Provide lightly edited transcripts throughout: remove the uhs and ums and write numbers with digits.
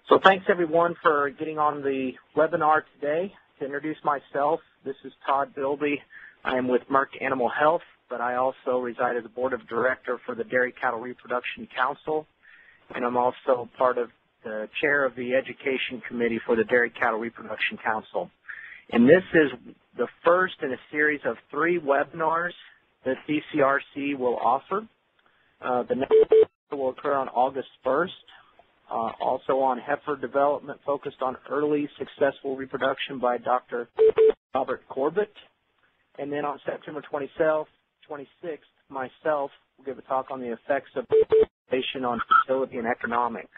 So thanks everyone for getting on the webinar today. To introduce myself, this is Todd Bilby. I am with Merck Animal Health, but I also reside as the Board of Director for the Dairy Cattle Reproduction Council, and I'm also part of the Chair of the Education Committee for the Dairy Cattle Reproduction Council. And this is the first in a series of 3 webinars that DCRC will offer. The next will occur on August 1st. Also on heifer development focused on early successful reproduction by Dr. Robert Corbett. And then on September 26th, myself will give a talk on the effects of reproduction on fertility and economics.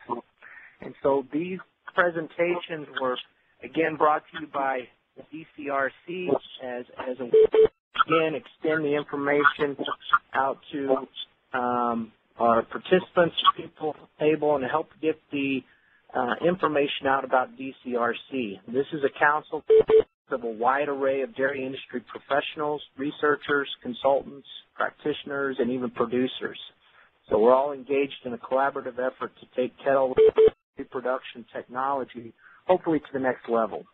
And so these presentations were, again, brought to you by the DCRC as a again, extend the information out to our participants, people able, and to help get the information out about DCRC. This is a council of a wide array of dairy industry professionals, researchers, consultants, practitioners, and even producers. So we're all engaged in a collaborative effort to take cattle reproduction technology, hopefully, to the next level.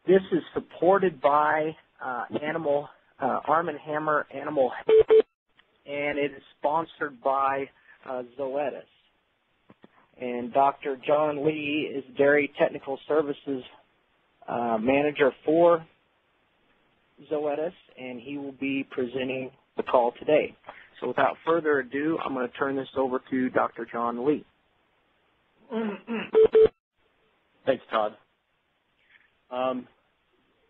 This is supported by Arm & Hammer Animal Health, and it is sponsored by Zoetis. And Dr. John Lee is Dairy Technical Services Manager for Zoetis, and he will be presenting the call today. So without further ado, I'm going to turn this over to Dr. John Lee. Thanks, Todd.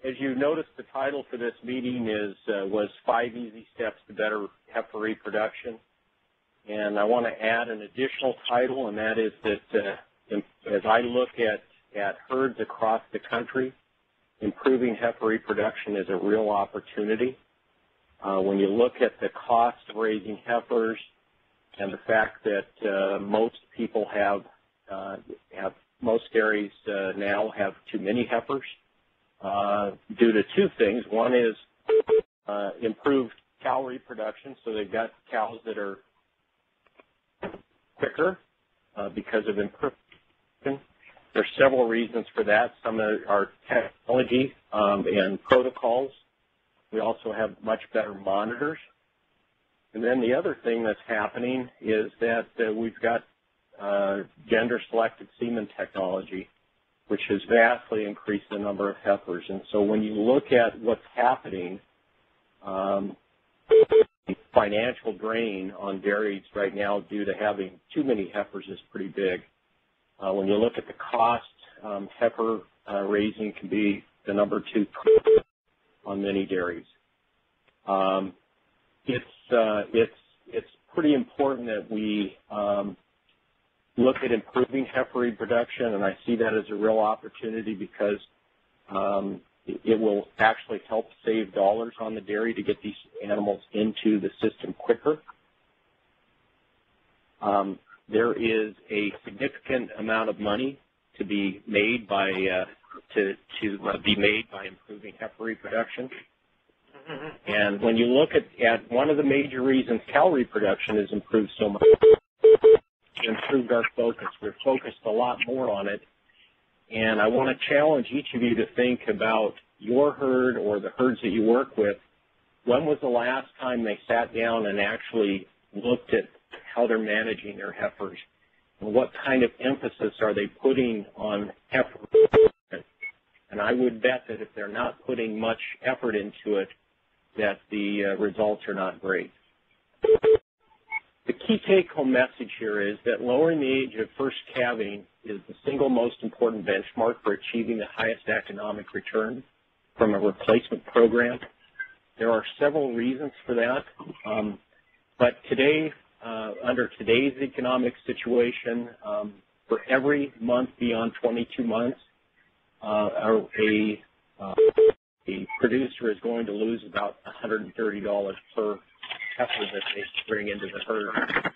As you noticed, the title for this meeting was 5 Easy Steps to Better Heifer Reproduction. And I want to add an additional title, and that is that as I look at herds across the country, improving heifer reproduction is a real opportunity. When you look at the cost of raising heifers and the fact that most people most dairies now have too many heifers due to 2 things. One is improved cow reproduction, so they've got cows that are quicker because of improvement. There's several reasons for that. Some are technology and protocols. We also have much better monitors. And then the other thing that's happening is that we've got gender-selected semen technology, which has vastly increased the number of heifers. And so when you look at what's happening, the financial drain on dairies right now due to having too many heifers is pretty big. When you look at the cost, heifer raising can be the number 2 on many dairies. It's pretty important that we look at improving heifer reproduction, and I see that as a real opportunity because it will actually help save dollars on the dairy to get these animals into the system quicker. There is a significant amount of money to be made by improving heifer reproduction. And when you look at one of the major reasons cow reproduction has improved so much, improved our focus. We're focused a lot more on it. And I want to challenge each of you to think about your herd or the herds that you work with. When was the last time they sat down and actually looked at how they're managing their heifers? And what kind of emphasis are they putting on heifer reproduction? And I would bet that if they're not putting much effort into it, that the results are not great. The key take-home message here is that lowering the age of first calving is the single most important benchmark for achieving the highest economic return from a replacement program. There are several reasons for that, but today, under today's economic situation, for every month beyond 22 months, a producer is going to lose about $130 per heifer that they bring into the herd.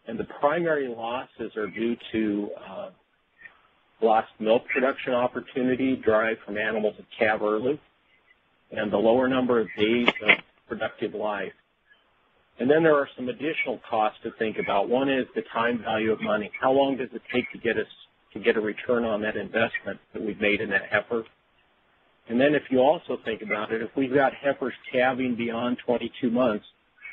And the primary losses are due to lost milk production opportunity derived from animals that calve early and the lower number of days of productive life. And then there are some additional costs to think about. One is the time value of money. How long does it take to get a return on that investment that we've made in that heifer? And then if you also think about it, if we've got heifers calving beyond 22 months,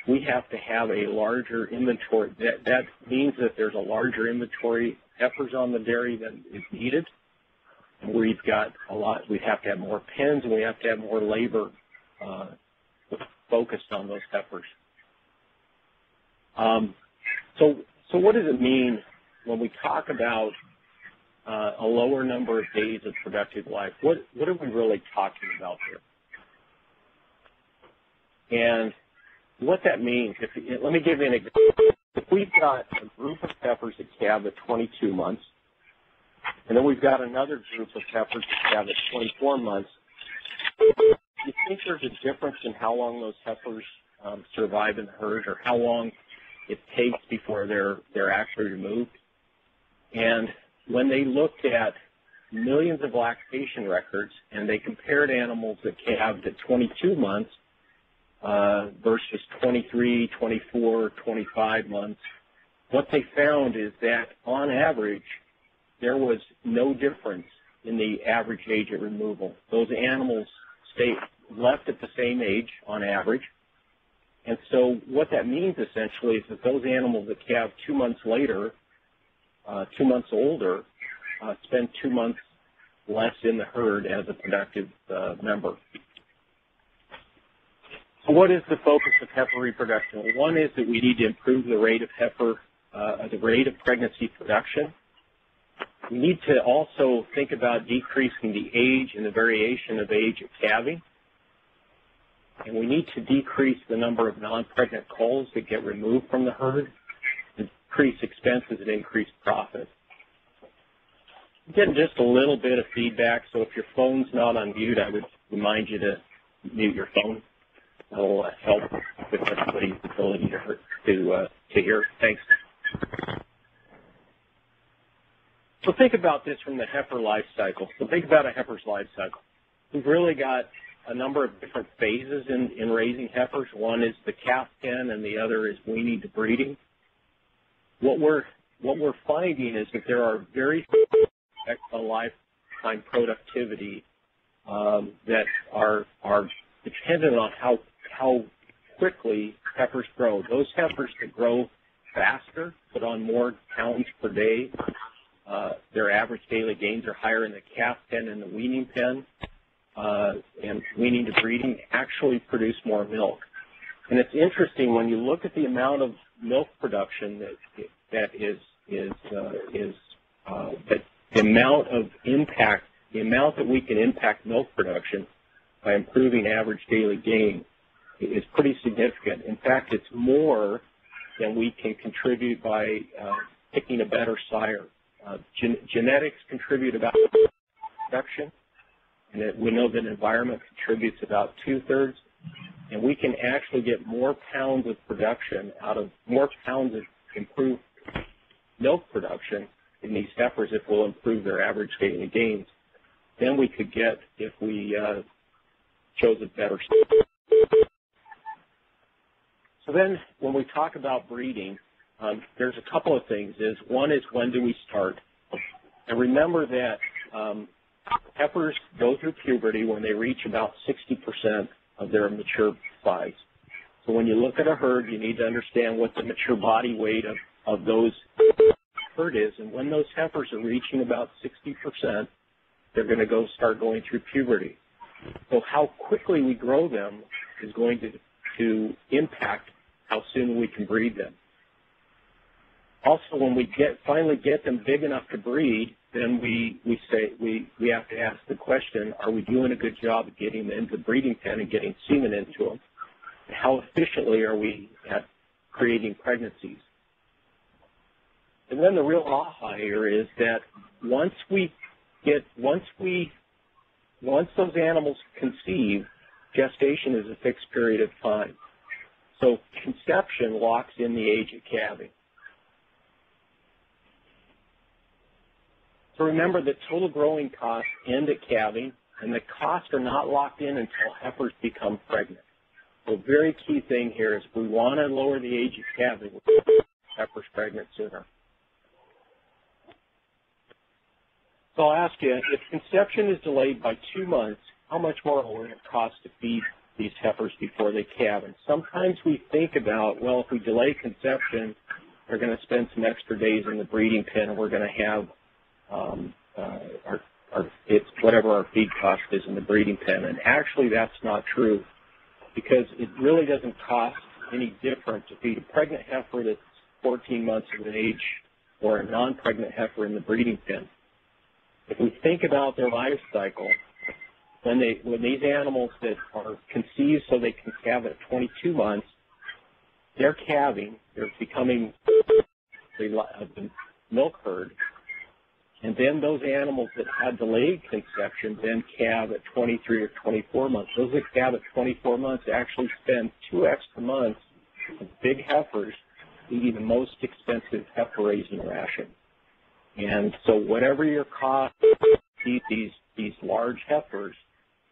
we have to have a larger inventory. That means that there's a larger inventory of heifers on the dairy than is needed. And we've got a lot. We have to have more pens, and we have to have more labor focused on those heifers. So what does it mean when we talk about a lower number of days of productive life? What are we really talking about here? And what that means, let me give you an example. If we've got a group of heifers that calve at 22 months, and then we've got another group of heifers that calve at 24 months, do you think there's a difference in how long those heifers survive in the herd, or how long it takes before they're actually removed? And when they looked at millions of lactation records and they compared animals that calved at 22 months versus 23, 24, 25 months, what they found is that on average there was no difference in the average age at removal. Those animals left at the same age on average. And so what that means essentially is that those animals that calve 2 months later, 2 months older, spend 2 months less in the herd as a productive member. So what is the focus of heifer reproduction? Well, one is that we need to improve the rate of the rate of pregnancy production. We need to also think about decreasing the age and the variation of age of calving. And we need to decrease the number of non-pregnant culls that get removed from the herd, decrease expenses, and increase profit. I'm getting just a little bit of feedback, so if your phone's not on mute, I would remind you to mute your phone. That will help with everybody's ability to hear. Thanks. So think about this from the heifer life cycle. So think about a heifer's life cycle. We've really got a number of different phases in raising heifers. One is the calf pen, and the other is weaning to breeding. What we're finding is that there are very few effects on lifetime productivity that are dependent on how quickly heifers grow. Those heifers that grow faster, put on more pounds per day, their average daily gains are higher in the calf pen and the weaning pen. And weaning to breeding actually produce more milk. And it's interesting when you look at the amount of milk production that the amount of impact, the amount that we can impact milk production by improving average daily gain is pretty significant. In fact, it's more than we can contribute by picking a better sire. Genetics contribute about production. And we know that environment contributes about 2/3, and we can actually get more pounds of production out of more pounds of improved milk production in these heifers if we'll improve their average daily gains than we could get if we chose a better. So then when we talk about breeding, there's a couple of things. One is when do we start? And remember that heifers go through puberty when they reach about 60% of their mature size. So when you look at a herd, you need to understand what the mature body weight of those herd is. And when those heifers are reaching about 60%, they're going to start going through puberty. So how quickly we grow them is going to impact how soon we can breed them. Also, when we finally get them big enough to breed, then we have to ask the question, are we doing a good job of getting them into the breeding pen and getting semen into them? How efficiently are we at creating pregnancies? And then the real aha here is that once those animals conceive, gestation is a fixed period of time. So conception locks in the age of calving. So remember that total growing costs end at calving, and the costs are not locked in until heifers become pregnant. So a very key thing here is we want to lower the age of calving, heifers pregnant sooner. So I'll ask you, if conception is delayed by 2 months, how much more will it cost to feed these heifers before they calve? And sometimes we think about, well, if we delay conception, we're going to spend some extra days in the breeding pen, and we're going to have it's whatever our feed cost is in the breeding pen. And actually, that's not true, because it really doesn't cost any different to feed a pregnant heifer that's 14 months of age or a non-pregnant heifer in the breeding pen. If we think about their life cycle, when these animals that are conceived so they can calve at 22 months, they're calving, they're becoming the milk herd, and then those animals that had delayed conception then calve at 23 or 24 months. Those that calve at 24 months actually spend 2 extra months of big heifers eating the most expensive heifer raising ration. And so whatever your cost to feed these large heifers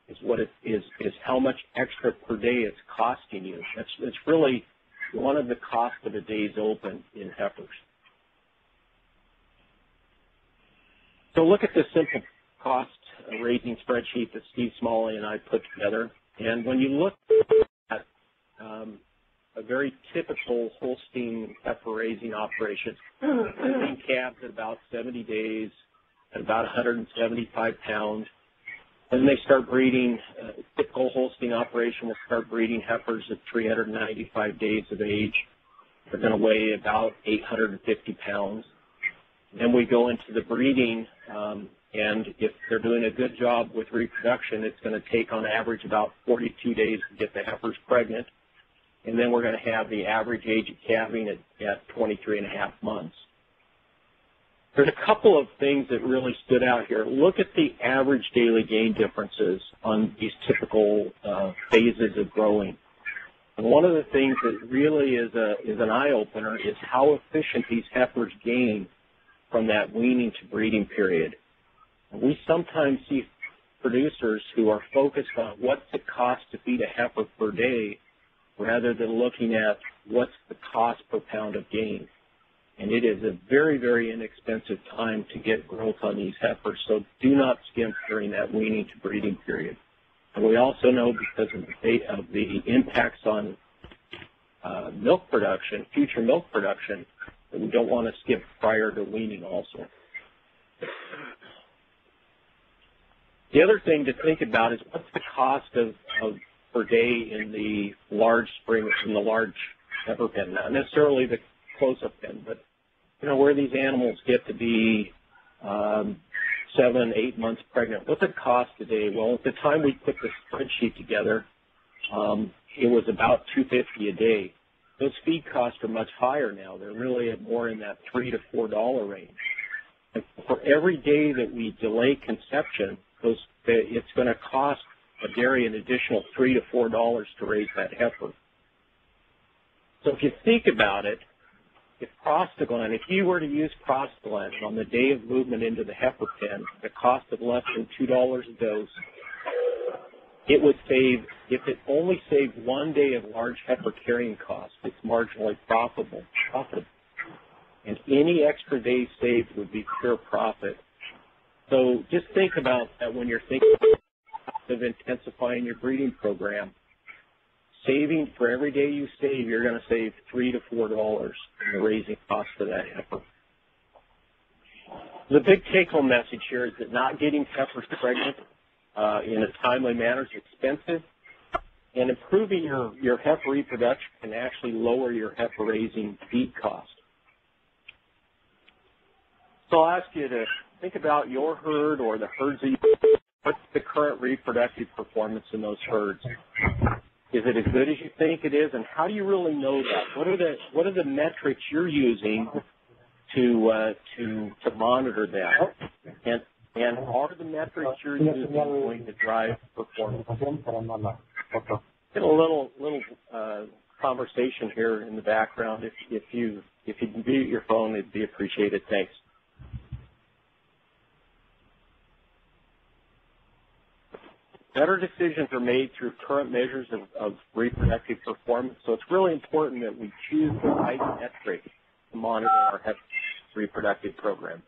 is what it is how much extra per day it's costing you. That's really one of the costs of a day's open in heifers. So look at this simple cost raising spreadsheet that Steve Smalley and I put together. And when you look at a very typical Holstein heifer raising operation, being calves at about 70 days, at about 175 pounds. When they start breeding, a typical Holstein operation will start breeding heifers at 395 days of age. They're going to weigh about 850 pounds. Then we go into the breeding, and if they're doing a good job with reproduction, it's going to take on average about 42 days to get the heifers pregnant. And then we're going to have the average age of calving at 23 and a half months. There's a couple of things that really stood out here. Look at the average daily gain differences on these typical phases of growing. And one of the things that really is an eye-opener is how efficient these heifers gain from that weaning to breeding period. And we sometimes see producers who are focused on what's the cost to feed a heifer per day rather than looking at what's the cost per pound of gain. And it is a very, very inexpensive time to get growth on these heifers, so do not skimp during that weaning to breeding period. And we also know, because of the impacts on milk production, future milk production, that we don't want to skip prior to weaning also. The other thing to think about is what's the cost of per day in the large spring, in the large heifer pen, not necessarily the close-up pen, but where these animals get to be 7, 8 months pregnant. What's it cost today? Well, at the time we put the spreadsheet together, it was about $2.50 a day. Those feed costs are much higher now. They're really more in that $3 to $4 range. And for every day that we delay conception, it's going to cost a dairy an additional $3 to $4 to raise that heifer. So if you think about it, if you were to use prostaglandin on the day of movement into the heifer pen, the cost of less than $2 a dose, it would save, if it only saved 1 day of large heifer carrying costs, it's marginally profitable. And any extra day saved would be pure profit. So just think about that when you're thinking of intensifying your breeding program. Saving, for every day you save, you're going to save $3 to $4 in the raising cost for that heifer. The big take-home message here is that not getting heifers pregnant in a timely manner is expensive, and improving your heifer reproduction can actually lower your heifer raising feed cost. So I'll ask you to think about your herd or the herds that you, what's the current reproductive performance in those herds? Is it as good as you think it is, and how do you really know that? What are the metrics you're using to monitor that? And are the metrics you're using going to drive performance? Get a little conversation here in the background. If you can mute your phone, it'd be appreciated. Thanks. Better decisions are made through current measures of reproductive performance, so it's really important that we choose the right metric to monitor our heifer reproductive program.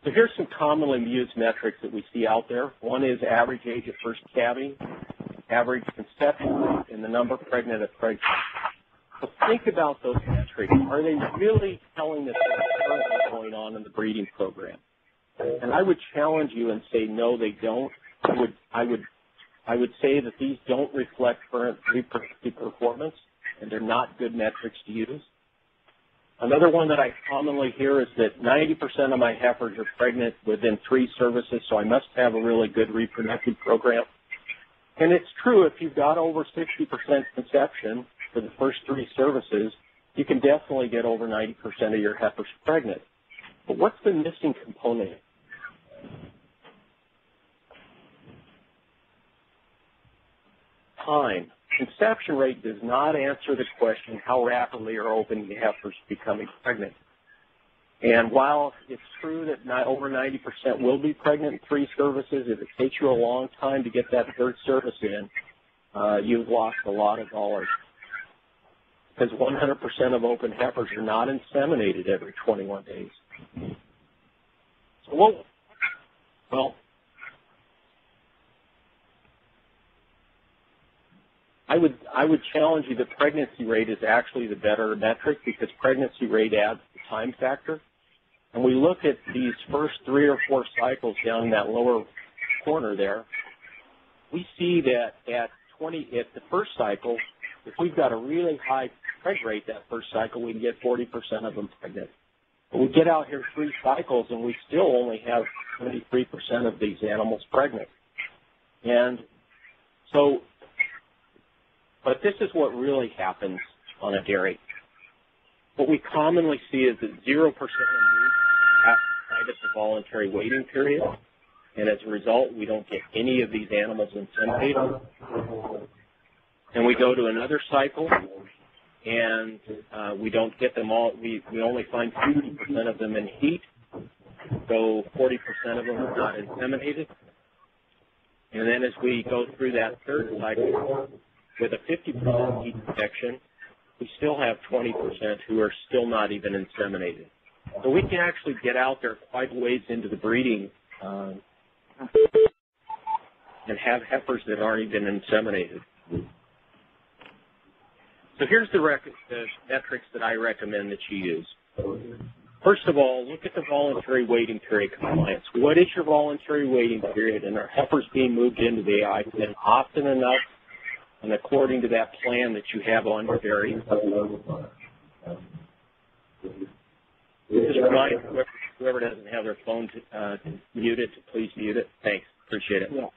So here's some commonly used metrics that we see out there. One is average age of first calving, average conception rate, and the number pregnant at pregnancy. So think about those metrics. Are they really telling us what's going on in the breeding program? And I would challenge you and say no, they don't. I would say that these don't reflect current reproductive performance, and they're not good metrics to use. Another one that I commonly hear is that 90% of my heifers are pregnant within 3 services, so I must have a really good reproductive program. And it's true, if you've got over 60% conception for the first 3 services, you can definitely get over 90% of your heifers pregnant. But what's the missing component? Time. Conception rate does not answer the question how rapidly are open heifers becoming pregnant. And while it's true that not over 90% will be pregnant in 3 services, if it takes you a long time to get that 3rd service in, you've lost a lot of dollars. Because 100% of open heifers are not inseminated every 21 days. So, well, I would challenge you that pregnancy rate is actually the better metric because pregnancy rate adds the time factor. And we look at these first 3 or 4 cycles down in that lower corner there. We see that at the first cycle, if we've got a really high preg rate that first cycle, we can get 40% of them pregnant. But we get out here 3 cycles and we still only have 73% of these animals pregnant. And so, but this is what really happens on a dairy. What we commonly see is that 0% of these outside of the voluntary waiting period, and as a result, we don't get any of these animals inseminated. And we go to another cycle, and we don't get them all. We only find 50% of them in heat, so 40% of them are not inseminated. And then as we go through that 3rd cycle, with a 50% heat detection, we still have 20% who are still not even inseminated. So we can actually get out there quite a ways into the breeding and have heifers that aren't even inseminated. So here's the metrics that I recommend that you use. First of all, look at the voluntary waiting period compliance. What is your voluntary waiting period, and are heifers being moved into the IPN often enough and according to that plan that you have on your dairy? Just remind whoever doesn't have their phone muted to please mute it. Thanks. Appreciate it. Yeah.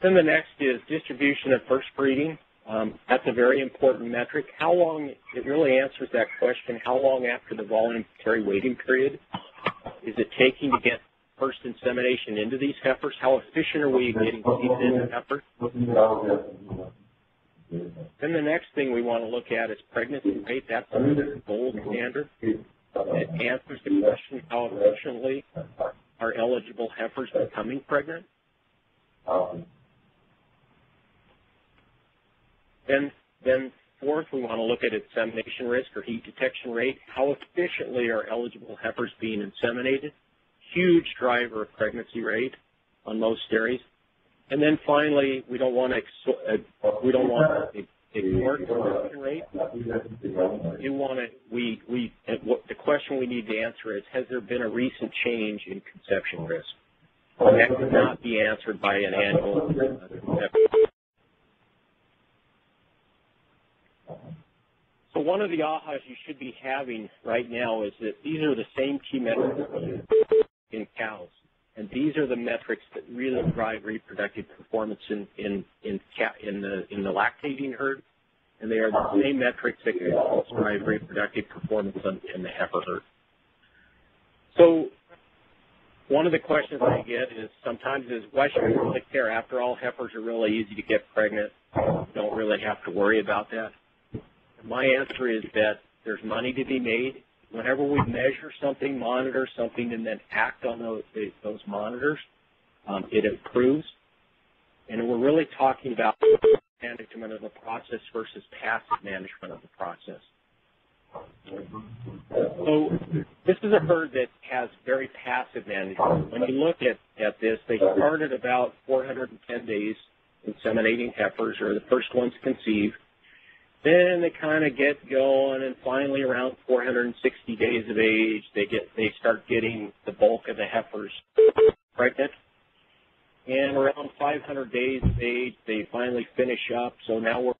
Then the next is distribution of first breeding. That's a very important metric. How long, it really answers that question, how long after the voluntary waiting period is it taking to get first insemination into these heifers? How efficient are we getting seeds into heifers? Then the next thing we want to look at is pregnancy rate. That's the gold standard. It answers the question, how efficiently are eligible heifers becoming pregnant? Then fourth, we want to look at insemination risk or heat detection rate. How efficiently are eligible heifers being inseminated? Huge driver of pregnancy rate on most dairies. And then finally, we don't want to ignore conception rate. The question we need to answer is, has there been a recent change in conception risk? And that cannot be answered by an annual conception. So one of the ahas you should be having right now is that these are the same key metrics in cows, and these are the metrics that really drive reproductive performance in the lactating herd, and they are the same metrics that can also drive reproductive performance in the heifer herd. So one of the questions I get is sometimes is, why should we really care? After all, heifers are really easy to get pregnant. You don't really have to worry about that. My answer is that there's money to be made. Whenever we measure something, monitor something, and then act on those monitors, it improves. And we're really talking about management of the process versus passive management of the process. So this is a herd that has very passive management. When you look at this, they started about 410 days inseminating heifers, or the first ones conceived. Then they kind of get going, and finally around 460 days of age, they start getting the bulk of the heifers pregnant. And around 500 days of age, they finally finish up. So now we're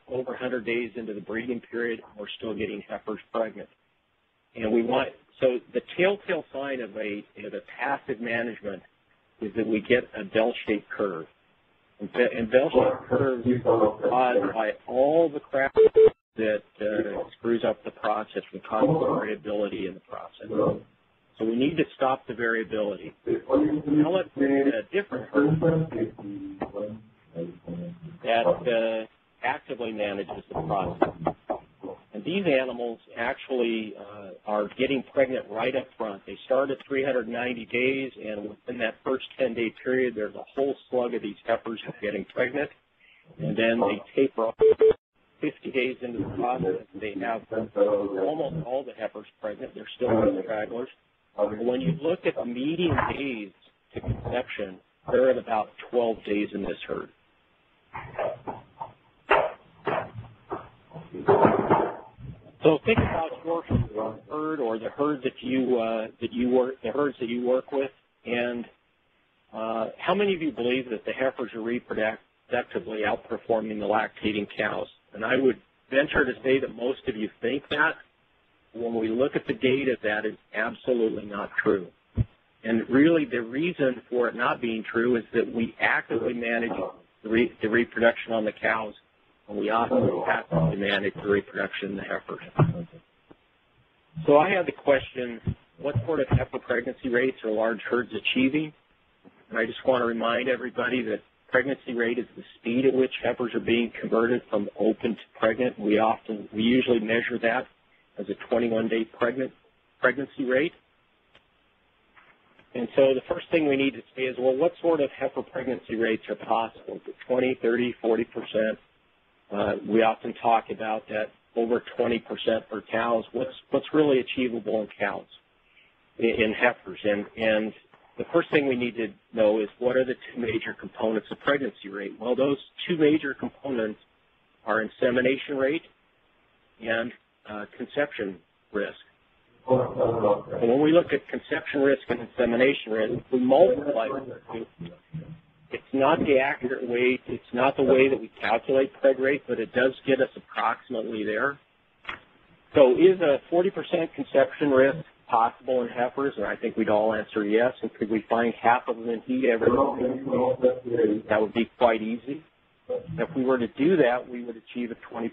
over 100 days into the breeding period, and we're still getting heifers pregnant. And so the telltale sign of a passive management is that we get a bell-shaped curve. And bell-shaped curves are caused by all the crap that screws up the process and causes variability in the process. So we need to stop the variability. Now let's look at a different herd that actively manages the process. And these animals actually are getting pregnant right up front. They start at 390 days, and within that first 10-day period, there's a whole slug of these heifers getting pregnant. And then they taper off 50 days into the process. They have almost all the heifers pregnant. They're still in stragglers. When you look at the median days to conception, they're at about 12 days in this herd. So think about your herd or the herd that you work with, and how many of you believe that the heifers are reproductively outperforming the lactating cows? And I would venture to say that most of you think that. When we look at the data, that is absolutely not true. And really the reason for it not being true is that we actively manage the reproduction on the cows, and we also passively manage the reproduction in the heifers. So I had the question, what sort of heifer pregnancy rates are large herds achieving? And I just want to remind everybody that pregnancy rate is the speed at which heifers are being converted from open to pregnant. We usually measure that as a 21-day pregnancy rate. And so the first thing we need to say is, well, what sort of heifer pregnancy rates are possible? Is it 20, 30, 40%? We often talk about that over 20% for cows. What's really achievable in cows, in heifers? And the first thing we need to know is, what are the two major components of pregnancy rate? Well, those two major components are insemination rate and conception risk. And when we look at conception risk and insemination risk, we multiply the two. It's not the accurate way, it's not the way that we calculate preg rate, but it does get us approximately there. So is a 40% conception risk possible in heifers? And I think we'd all answer yes. And could we find half of them in heat every day? That would be quite easy. If we were to do that, we would achieve a 20%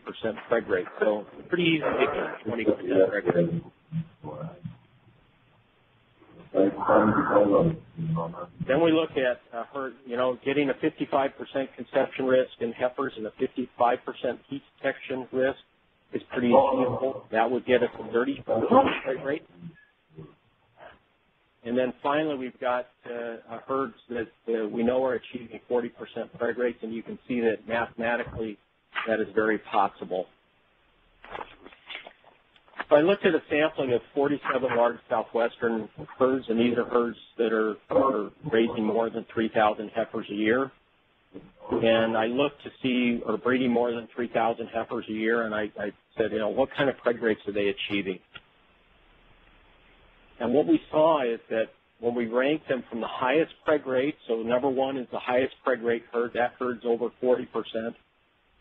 preg rate. So pretty easy to get a 20% preg rate. Then we look at herd, getting a 55% conception risk in heifers and a 55% heat detection risk is pretty achievable. That would get us a 30% preg rate. And then finally, we've got herds that we know are achieving 40% preg rates, and you can see that mathematically that is very possible. So I looked at a sampling of 47 large southwestern herds, and these are herds that are raising more than 3,000 heifers a year. And I looked to see, or breeding more than 3,000 heifers a year, and I said, what kind of preg rates are they achieving? And what we saw is that when we ranked them from the highest preg rate, so number one is the highest preg rate herd, that herd's over 40%,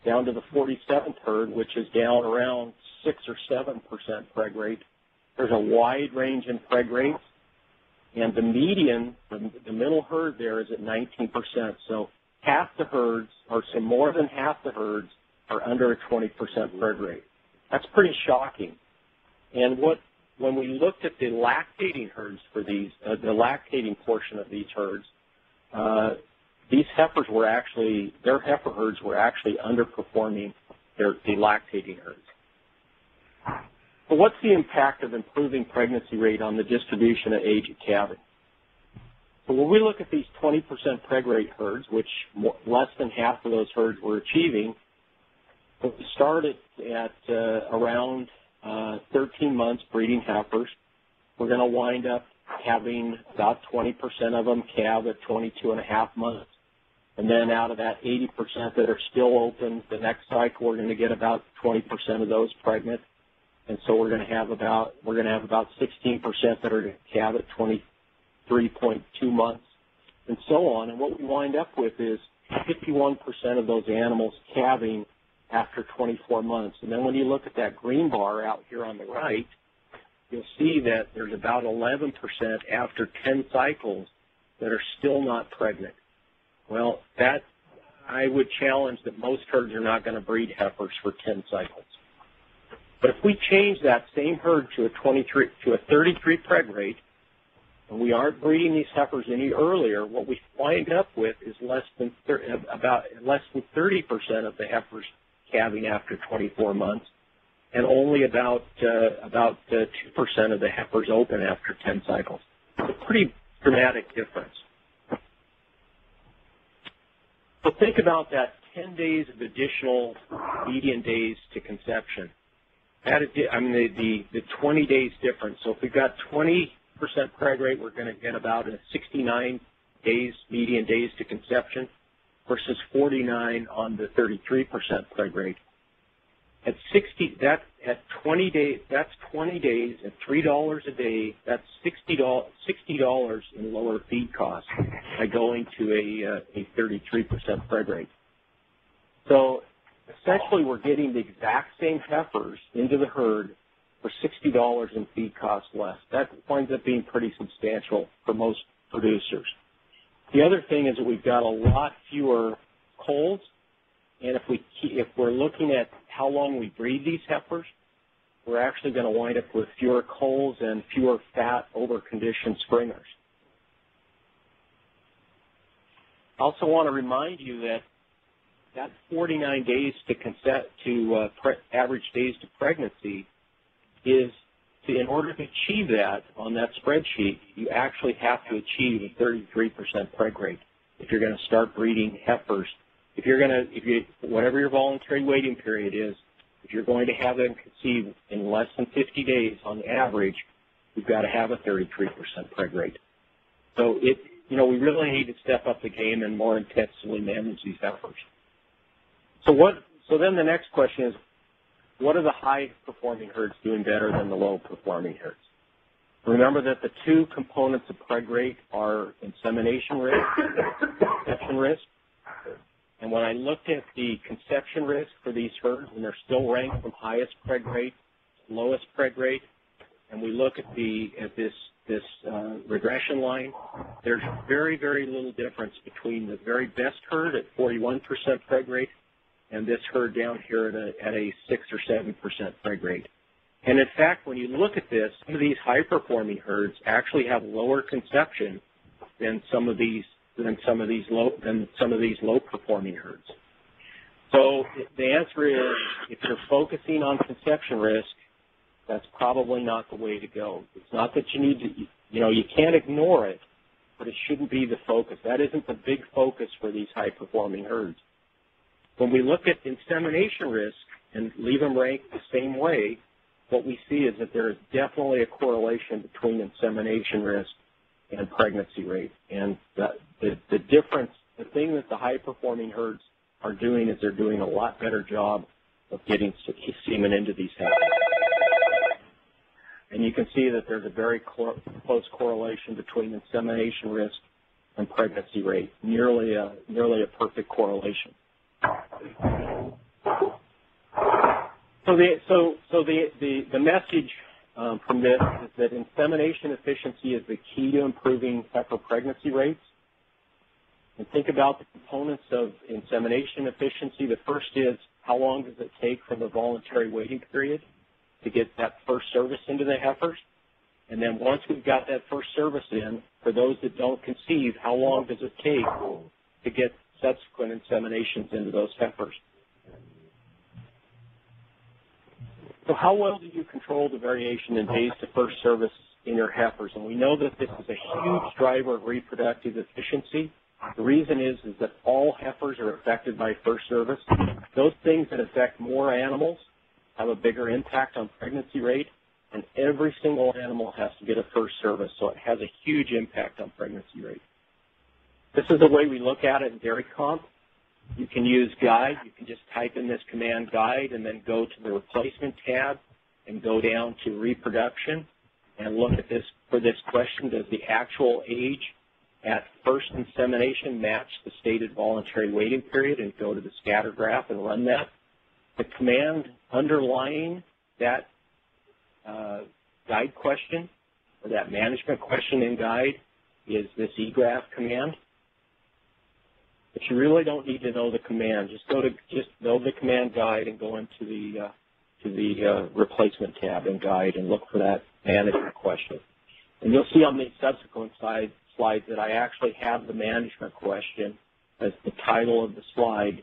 down to the 47th herd, which is down around 6 or 7% preg rate. There's a wide range in preg rates, and the median, the middle herd there, is at 19%. So half the herds, or so more than half the herds, are under a 20% preg rate. That's pretty shocking. And when we looked at the lactating herds for these, the lactating portion of these herds, these heifers were actually, their heifer herds were actually underperforming the lactating herds. But what's the impact of improving pregnancy rate on the distribution of age at calving? So when we look at these 20% preg rate herds, which less than half of those herds were achieving, we started at around 13 months breeding heifers. We're going to wind up having about 20% of them calve at 22 and a half months. And then out of that 80% that are still open, the next cycle we're going to get about 20% of those pregnant. And so we're going to have about 16% that are going to calve at 23.2 months, and so on. And what we wind up with is 51% of those animals calving after 24 months. And then when you look at that green bar out here on the right, you'll see that there's about 11% after 10 cycles that are still not pregnant. Well, that I would challenge that most herds are not going to breed heifers for 10 cycles. But if we change that same herd to a 33 preg rate, and we aren't breeding these heifers any earlier, what we wind up with is less than 30% of the heifers calving after 24 months, and only about 2% of the heifers open after 10 cycles. It's a pretty dramatic difference. So think about that 10 days of additional median days to conception. That is, the 20 days difference. So if we've got 20% preg rate, we're going to get about 69 days, median days to conception, versus 49 on the 33% preg rate. At 20 days, that's 20 days at $3 a day. That's $60 in lower feed costs by going to a 33% preg rate. So essentially, we're getting the exact same heifers into the herd for $60 in feed costs less. That winds up being pretty substantial for most producers. The other thing is that we've got a lot fewer colds, and if we're looking at how long we breed these heifers, we're actually going to wind up with fewer colds and fewer fat over-conditioned springers. I also want to remind you that 49 days to average days to pregnancy is, in order to achieve that on that spreadsheet, you actually have to achieve a 33% preg rate if you're going to start breeding heifers. Whatever your voluntary waiting period is, if you're going to have them conceive in less than 50 days on average, you've got to have a 33% preg rate. So we really need to step up the game and more intensively manage these heifers. So then the next question is, what are the high-performing herds doing better than the low-performing herds? Remember that the two components of preg rate are insemination risk and conception risk. And when I looked at the conception risk for these herds, and they're still ranked from highest preg rate to lowest preg rate, and we look at this regression line, there's very, very little difference between the very best herd at 41% preg rate and this herd down here at a 6 or 7% preg rate. And in fact, when you look at this, some of these high-performing herds actually have lower conception than some of these low-performing herds. So the answer is, if you're focusing on conception risk, that's probably not the way to go. It's not that you need to, you can't ignore it, but it shouldn't be the focus. That isn't the big focus for these high-performing herds. When we look at insemination risk and leave them ranked the same way, what we see is that there is definitely a correlation between insemination risk and pregnancy rate. And the difference, the thing that the high-performing herds are doing is they're doing a lot better job of getting semen into these heifers. And you can see that there's a very close correlation between insemination risk and pregnancy rate, nearly a perfect correlation. So the message from this is that insemination efficiency is the key to improving heifer pregnancy rates. And think about the components of insemination efficiency. The first is, how long does it take from the voluntary waiting period to get that first service into the heifers? And then once we've got that first service in, for those that don't conceive, how long does it take to get subsequent inseminations into those heifers? So how well do you control the variation in days to first service in your heifers. And we know that this is a huge driver of reproductive efficiency. The reason is that all heifers are affected by first service. Those things that affect more animals have a bigger impact on pregnancy rate, and every single animal has to get a first service, so it has a huge impact on pregnancy rate. This is the way we look at it in Dairy Comp. You can use guide. You can just type in this command guide and then go to the replacement tab and go down to reproduction and look at this for this question. Does the actual age at first insemination match the stated voluntary waiting period? And go to the scatter graph and run that. The command underlying that guide question or that management question in guide is this egraph command. But you really don't need to know the command. Just know the command guide and go into the replacement tab in guide and look for that management question. And you'll see on the subsequent slides that I actually have the management question as the title of the slide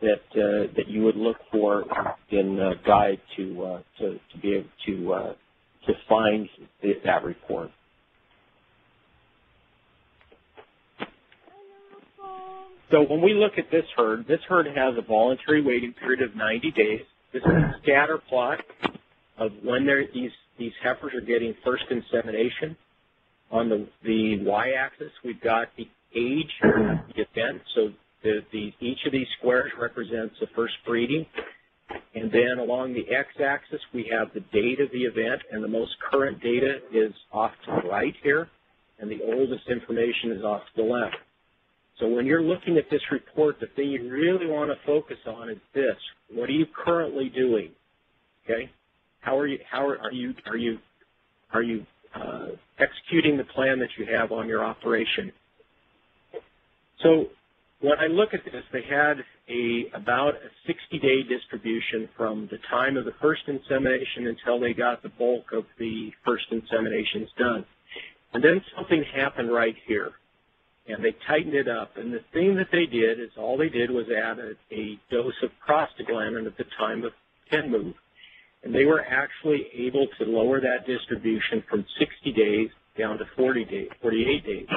that you would look for in guide to be able to find that report. So when we look at this herd has a voluntary waiting period of 90 days. This is a scatter plot of when these heifers are getting first insemination. On the y-axis, we've got the age of the event. So each of these squares represents the first breeding. And then along the x-axis, we have the date of the event, and the most current data is off to the right here, and the oldest information is off to the left. So when you're looking at this report, the thing you really want to focus on is this: what are you currently doing? Okay, how are you executing the plan that you have on your operation? So when I look at this, they had about a 60-day distribution from the time of the first insemination until they got the bulk of the first inseminations done. And then something happened right here, and they tightened it up. And the thing that they did is all they did was add a dose of prostaglandin at the time of pen move. And they were actually able to lower that distribution from 60 days down to 48 days.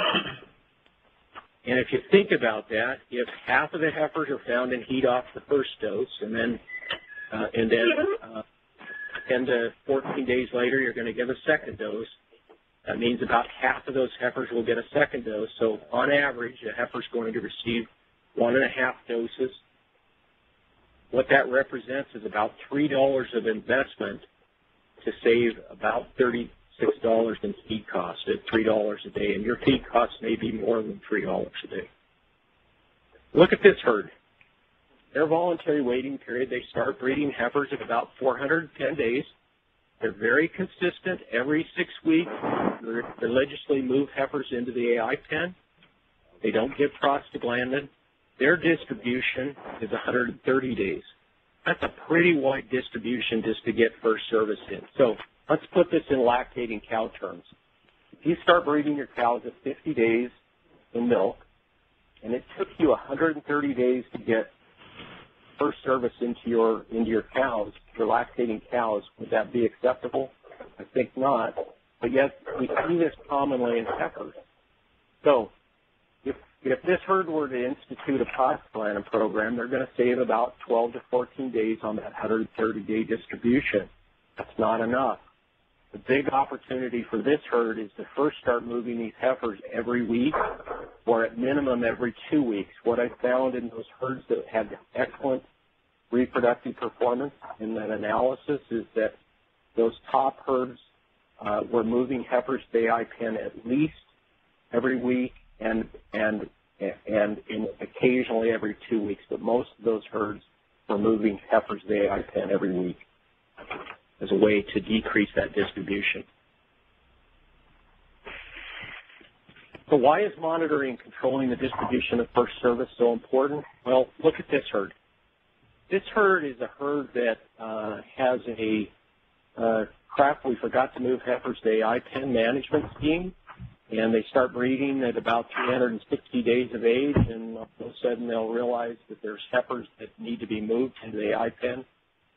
And if you think about that, if half of the heifers are found in heat off the first dose, and then 10 to 14 days later, you're going to give a second dose, that means about half of those heifers will get a second dose. So on average, a heifer is going to receive 1.5 doses. What that represents is about $3 of investment to save about $36 in feed cost at $3 a day, and your feed costs may be more than $3 a day. Look at this herd. Their voluntary waiting period, they start breeding heifers at about 410 days. They're very consistent. Every 6 weeks, they religiously move heifers into the AI pen. They don't give prostaglandin. Their distribution is 130 days. That's a pretty wide distribution just to get first service in. So let's put this in lactating cow terms. If you start breeding your cows at 50 days in milk, and it took you 130 days to get first service into your cows, your lactating cows, would that be acceptable? I think not. But yet we see this commonly in heifers. So if this herd were to institute a prostaglandin program, they're going to save about 12 to 14 days on that 130-day distribution. That's not enough. The big opportunity for this herd is to first start moving these heifers every week, or at minimum every 2 weeks. What I found in those herds that had excellent reproductive performance in that analysis is that those top herds were moving heifers to the AI pen at least every week and occasionally every 2 weeks, but most of those herds were moving heifers to the AI pen every week as a way to decrease that distribution. So why is monitoring and controlling the distribution of first service so important? Well, look at this herd. This herd is a herd that has a we forgot to move heifers to the AI pen management scheme, and they start breeding at about 360 days of age, and all of a sudden they'll realize that there's heifers that need to be moved to the AI pen,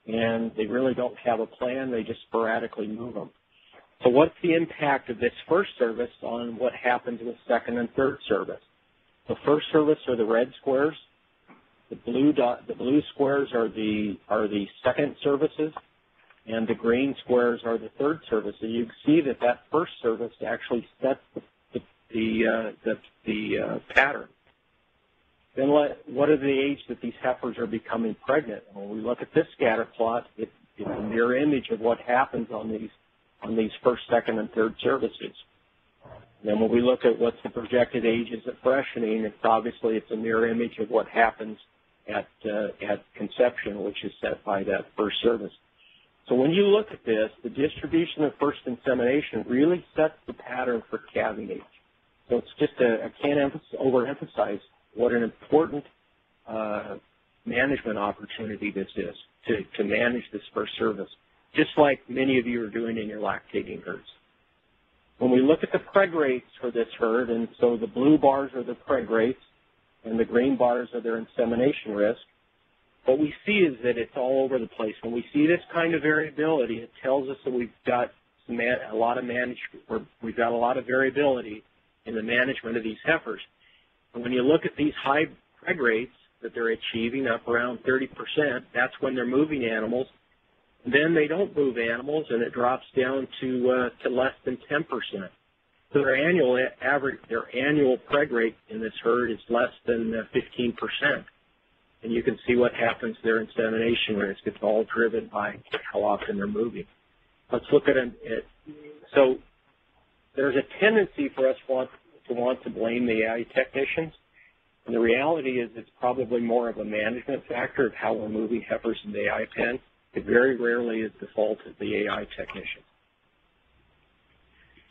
and they really don't have a plan. They just sporadically move them. So what's the impact of this first service on what happens with second and third service? The first service are the red squares. The blue squares are the second services, and the green squares are the third service. And you can see that that first service actually sets the pattern. Then what are the age that these heifers are becoming pregnant? When we look at this scatter plot, it's a mirror image of what happens on these first, second, and third services. Then when we look at what's the projected ages at freshening, it's a mirror image of what happens at conception, which is set by that first service. So when you look at this, the distribution of first insemination really sets the pattern for calving age. So it's just I can't overemphasize what an important management opportunity this is to manage this first service, just like many of you are doing in your lactating herds. When we look at the preg rates for this herd, and so the blue bars are the preg rates, and the green bars are their insemination risk, what we see is that it's all over the place. When we see this kind of variability, it tells us that we've got a lot of variability in the management of these heifers. And when you look at these high preg rates that they're achieving, up around 30%, that's when they're moving animals. And then they don't move animals, and it drops down to less than 10%. So their annual preg rate in this herd is less than 15%. And you can see what happens to their insemination risk. It's all driven by how often they're moving. Let's look at it. So there's a tendency for us to want to blame the AI technicians. And the reality is it's probably more of a management factor of how we're moving heifers in the AI pen. It very rarely is the fault of the AI technician.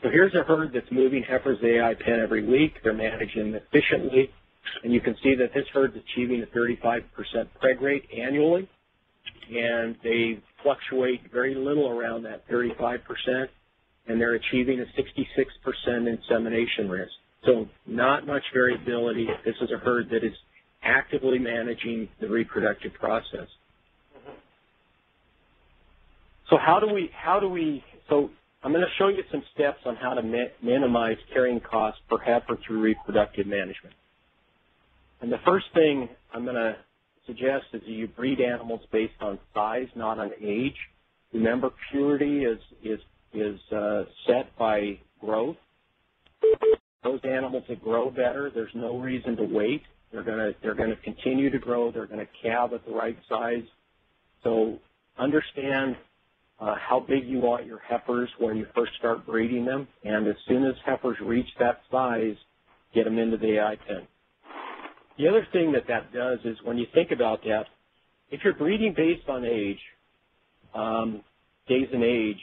So here's a herd that's moving heifers in the AI pen every week. They're managing efficiently. And you can see that this herd's achieving a 35% preg rate annually. And they fluctuate very little around that 35%. And they're achieving a 66% insemination risk. So not much variability. This is a herd that is actively managing the reproductive process. So so I'm going to show you some steps on how to minimize carrying costs per heifer through reproductive management. And the first thing I'm going to suggest is that you breed animals based on size, not on age. Remember, purity is set by growth. Those animals that grow better, there's no reason to wait. They're going to continue to grow. They're going to calve at the right size. So understand how big you want your heifers when you first start breeding them, and as soon as heifers reach that size, get them into the AI pen. The other thing that does is when you think about that, if you're breeding based on age, days and age,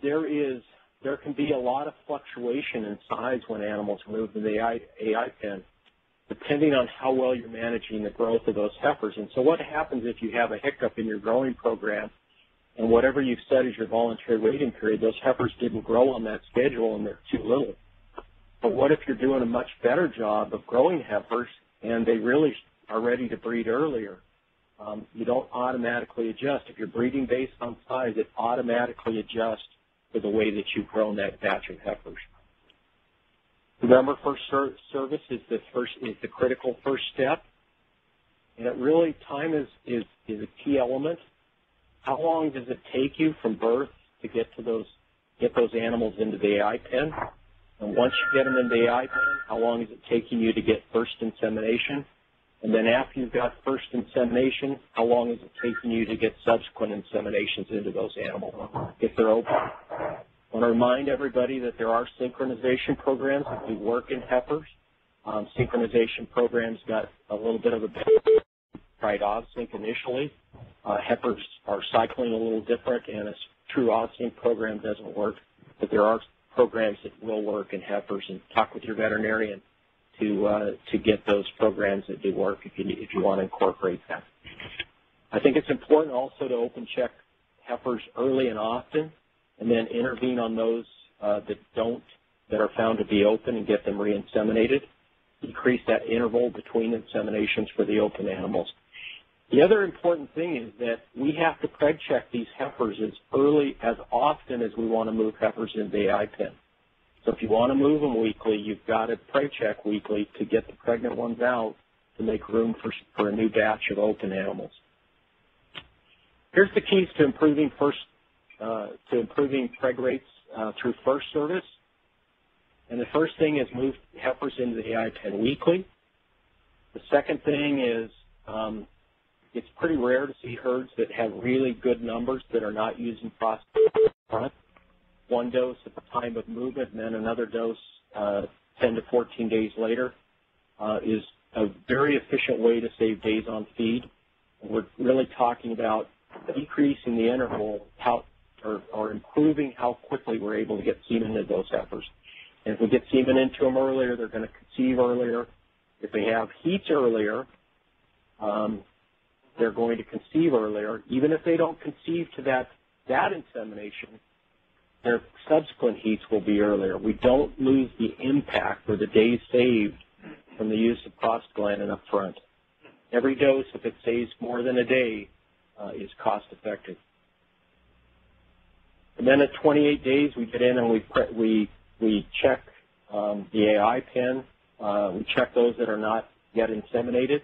there can be a lot of fluctuation in size when animals move to the AI pen, depending on how well you're managing the growth of those heifers. And so what happens if you have a hiccup in your growing program and whatever you've set as your voluntary waiting period, those heifers didn't grow on that schedule and they're too little. But what if you're doing a much better job of growing heifers and they really are ready to breed earlier? You don't automatically adjust. If you're breeding based on size, it automatically adjusts to the way that you've grown that batch of heifers. Remember, first service is the critical first step, and it really, time is a key element. How long does it take you from birth to get those animals into the AI pen? And once you get them into the AI pen, how long is it taking you to get first insemination? And then after you've got first insemination, how long is it taking you to get subsequent inseminations into those animals if they're open? I want to remind everybody that there are synchronization programs that do work in heifers. Synchronization programs got a little bit of a benefit. Tried OVSync initially. Heifers are cycling a little different, and a true OVSync program doesn't work. But there are programs that will work in heifers, and talk with your veterinarian to get those programs that do work if you want to incorporate that. I think it's important also to open check heifers early and often, and then intervene on those that are found to be open and get them re-inseminated. Decrease that interval between inseminations for the open animals. The other important thing is that we have to preg check these heifers as often as we want to move heifers into the AI pen. So if you want to move them weekly, you've got to preg check weekly to get the pregnant ones out to make room for a new batch of open animals. Here's the keys to improving preg rates through first service. And the first thing is move heifers into the AI pen weekly. The second thing is it's pretty rare to see herds that have really good numbers that are not using phosphate. One dose at the time of movement and then another dose 10 to 14 days later is a very efficient way to save days on feed. And we're really talking about decreasing the interval or improving how quickly we're able to get semen into those heifers. And if we get semen into them earlier, they're going to conceive earlier. If they have heats earlier, they're going to conceive earlier. Even if they don't conceive to that insemination, their subsequent heats will be earlier. We don't lose the impact or the days saved from the use of prostaglandin up front. Every dose, if it saves more than a day, is cost effective. And then at 28 days, we get in and we check the AI pen. We check those that are not yet inseminated.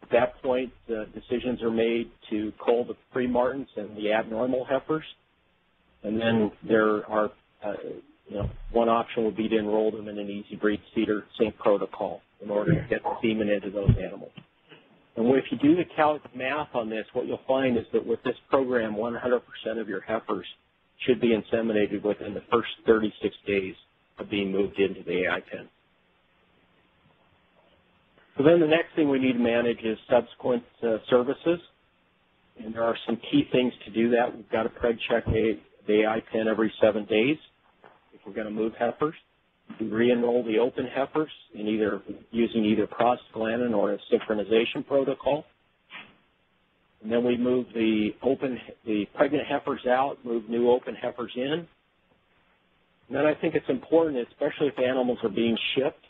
At that point, decisions are made to cull the pre-Martins and the abnormal heifers. And then there are, one option would be to enroll them in an easy breed cedar, same protocol, in order to get the semen into those animals. And if you do the math on this, what you'll find is that with this program, 100% of your heifers should be inseminated within the first 36 days of being moved into the AI pen. So then the next thing we need to manage is subsequent services. And there are some key things to do that. We've got to preg check the AI pen every 7 days if we're going to move heifers. We re-enroll the open heifers in using either prostaglandin or a synchronization protocol. And then we move the pregnant heifers out, move new open heifers in. And then I think it's important, especially if animals are being shipped,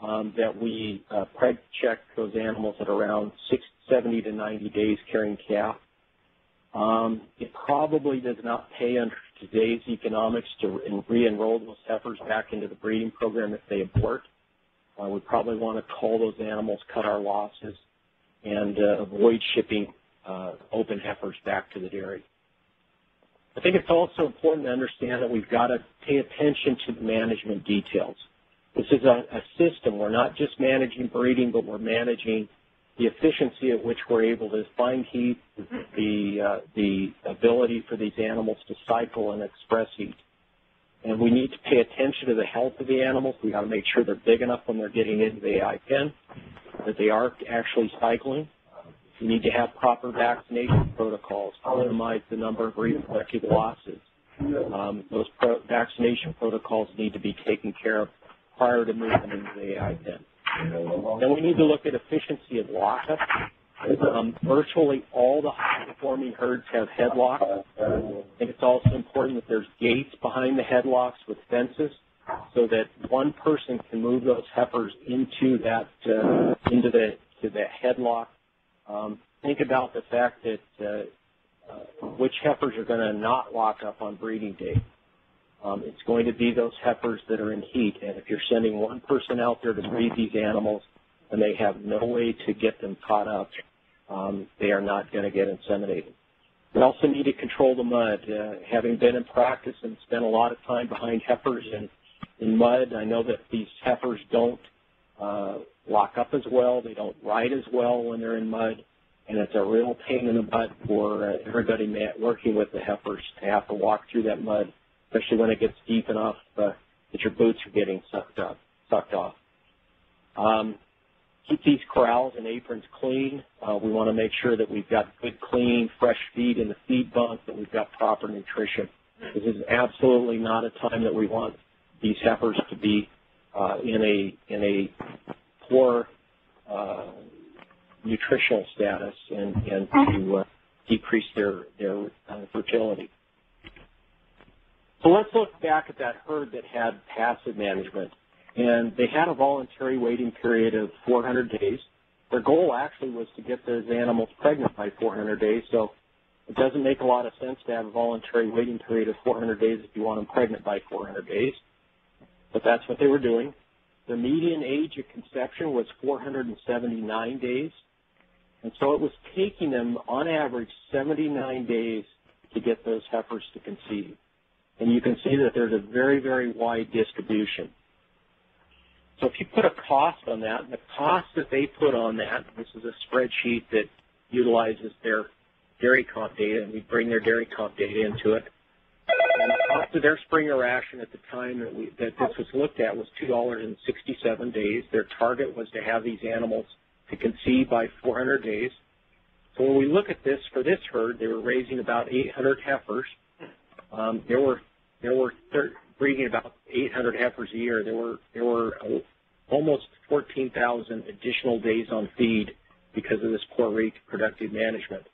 that we preg check those animals at around 70 to 90 days carrying calf. It probably does not pay under today's economics to re-enroll those heifers back into the breeding program if they abort. We probably want to cull those animals, cut our losses, and avoid shipping open heifers back to the dairy. I think it's also important to understand that we've got to pay attention to the management details. This is a system. We're not just managing breeding, but we're managing the efficiency at which we're able to find heat, the ability for these animals to cycle and express heat. And we need to pay attention to the health of the animals. We've got to make sure they're big enough when they're getting into the AI pen, that they are actually cycling. We need to have proper vaccination protocols to minimize the number of reproductive losses. Those vaccination protocols need to be taken care of prior to moving into the AI pen. Then we need to look at efficiency of lockup. Virtually all the high-performing herds have headlocks. I think it's also important that there's gates behind the headlocks with fences so that one person can move those heifers into the headlock. Think about the fact that which heifers are going to not lock up on breeding day. It's going to be those heifers that are in heat, and if you're sending one person out there to breed these animals and they have no way to get them caught up, they are not going to get inseminated. We also need to control the mud. Having been in practice and spent a lot of time behind heifers in mud, I know that these heifers don't lock up as well. They don't ride as well when they're in mud, and it's a real pain in the butt for everybody working with the heifers to have to walk through that mud, especially when it gets deep enough that your boots are getting sucked off. Keep these corrals and aprons clean. We want to make sure that we've got good, clean, fresh feed in the feed bunk, that we've got proper nutrition. This is absolutely not a time that we want these heifers to be in a poor nutritional status and to decrease their fertility. So let's look back at that herd that had passive management. And they had a voluntary waiting period of 400 days. Their goal actually was to get those animals pregnant by 400 days, so it doesn't make a lot of sense to have a voluntary waiting period of 400 days if you want them pregnant by 400 days, but that's what they were doing. The median age of conception was 479 days, and so it was taking them, on average, 79 days to get those heifers to conceive. And you can see that there's a very, very wide distribution. So if you put a cost on that, the cost that they put on that, this is a spreadsheet that utilizes their dairy comp data, and we bring their dairy comp data into it. And the cost of their Springer ration at the time that this was looked at was $2.67 days. Their target was to have these animals to conceive by 400 days. So when we look at this, for this herd, they were raising about 800 heifers. They were breeding about 800 heifers a year. There were almost 14,000 additional days on feed because of this poor reproductive management,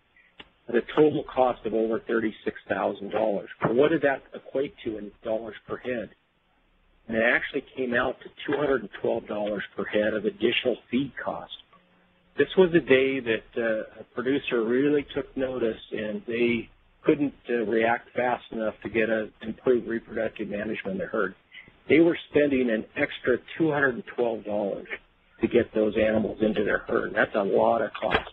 at a total cost of over $36,000. Well, what did that equate to in dollars per head? And it actually came out to $212 per head of additional feed cost. This was a day that a producer really took notice, and they couldn't react fast enough to get an improved reproductive management in the herd. They were spending an extra $212 to get those animals into their herd. That's a lot of cost.